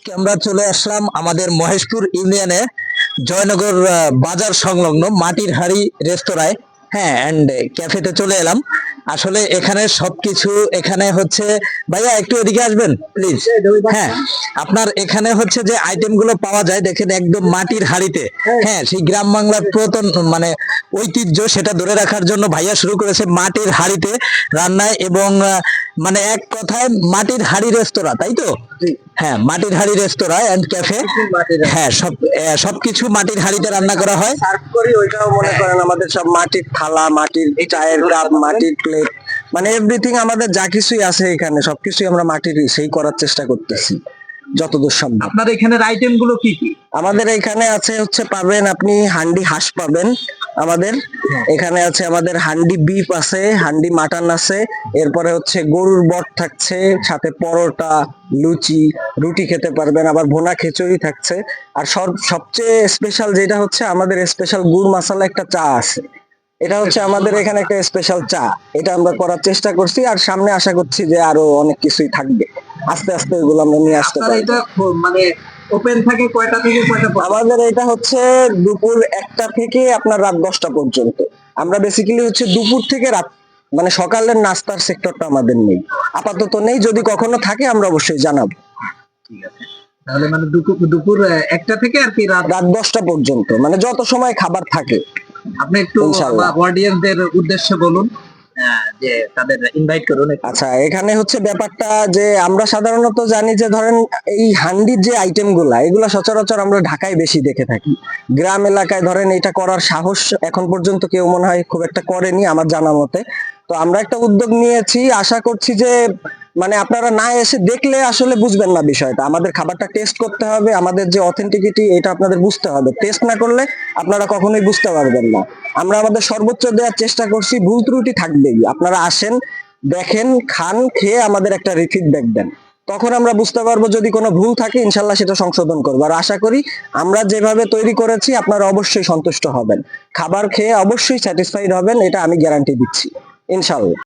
আজকে আমরা চলে আসলাম আমাদের মহেশপুর ইউনিয়নে জয়নগর বাজার সংলগ্ন মাটির হাড়ি রেস্তোরাঁয়। হ্যাঁ, এন্ড ক্যাফেতে চলে এলাম। আসলে এখানে সবকিছু এখানে হচ্ছে, ভাইয়া একটু এদিকে আসবেন প্লিজ। হ্যাঁ, আপনার এখানে হচ্ছে যে আইটেম গুলো পাওয়া যায় দেখেন একদম মাটির হাড়িতে। হ্যাঁ, সেই গ্রাম বাংলার পুরাতন মানে ঐতিহ্য সেটা ধরে রাখার জন্য ভাইয়া শুরু করেছে মাটির হাড়িতে রান্নায় এবং মানে এক কথায় মাটির হাড়ি রেস্তোরাঁ, তাই তো? হ্যাঁ, মাটির হাড়ি রেস্তোরাঁ এন্ড ক্যাফে। হ্যাঁ, সবকিছু মাটির হাড়িতে রান্না করা হয়। সার্ভ করি ওইটাও মনে করেন আমাদের সব মাটির থালা, মাটির চায়ের কাপ, মাটির প্লেট, মানে এভরিথিং আমাদের যা কিছুই আছে এখানে সবকিছুই আমরা মাটির সেই করার চেষ্টা করতেছি যতদূর সম্ভব। আপনার এখানের আইটেম গুলো কি কি? আমাদের এখানে আছে হচ্ছে পাবেন আপনি হান্ডি হাঁস পাবেন আমাদের এখানে আছে, আমাদের হান্ডি বিফ আছে, হান্ডি মাটন আছে, এরপরে হচ্ছে গরুর বট থাকছে, সাথে পরোটা, লুচি, রুটি খেতে পারবেন, আবার ভুনা খিচুড়ি থাকছে। আর সবচেয়ে স্পেশাল যেটা হচ্ছে আমাদের স্পেশাল গুড় মশলা একটা চা আছে, এটা হচ্ছে আমাদের এখানে একটা স্পেশাল চা, এটা আমরা করার চেষ্টা করছি। আর সামনে আশা করছি যে আরো অনেক কিছুই থাকবে, আস্তে আস্তে এগুলো আমরা নিয়ে আসতে পারি। এটা মানে ওপেন থাকে কয়টা থেকে কয়টা পর্যন্ত? আমাদের এটা হচ্ছে দুপুর 1টা থেকে আপনার রাত 10টা পর্যন্ত। আমরা বেসিক্যালি হচ্ছে দুপুর থেকে রাত মানে সকালের নাস্তার সেক্টরটা আমাদের নেই, আপাতত নেই। যদি কখনো থাকে আমরা অবশ্যই জানাবো। ঠিক আছে, তাহলে মানে দুপুর 1টা থেকে আর কি রাত রাত 10টা পর্যন্ত, মানে যত সময় খাবার থাকে। আপনি একটু ইনশাআল্লাহ। অডিয়েন্সদের উদ্দেশ্যে বলুন যে তাদের ইনভাইট করুন। আচ্ছা, এখানে হচ্ছে ব্যাপারটা যে আমরা সাধারণত জানি যে ধরেন এই হান্ডির যে আইটেম গুলা এগুলা সচরাচর আমরা ঢাকায় বেশি দেখে থাকি। গ্রাম এলাকায় ধরেন এটা করার সাহস এখন পর্যন্ত কেউ মনে হয় খুব একটা করেনি আমার জানা মতে। তো আমরা একটা উদ্যোগ নিয়েছি, আশা করছি যে মানে আপনারা না এসে দেখলে আসলে বুঝবেন না বিষয়টা। আমাদের খাবারটা টেস্ট করতে হবে, আমাদের যে অথেন্টিকিটি এটা আপনাদের বুঝতে হবে। টেস্ট না করলে আপনারা কখনোই বুঝতে পারবেন না। আমরা আমাদের সর্বোচ্চ দেওয়ার চেষ্টা করছি, ভুল ত্রুটি থাকবেই। আপনারা আসেন, দেখেন, খান, খেয়ে আমাদের একটা ফিডব্যাক দেন, তখন আমরা বুঝতে পারবো যদি কোনো ভুল থাকে ইনশাল্লাহ সেটা সংশোধন করবো। আর আশা করি আমরা যেভাবে তৈরি করেছি আপনারা অবশ্যই সন্তুষ্ট হবেন, খাবার খেয়ে অবশ্যই স্যাটিসফাইড হবেন, এটা আমি গ্যারান্টি দিচ্ছি ইনশাল্লাহ।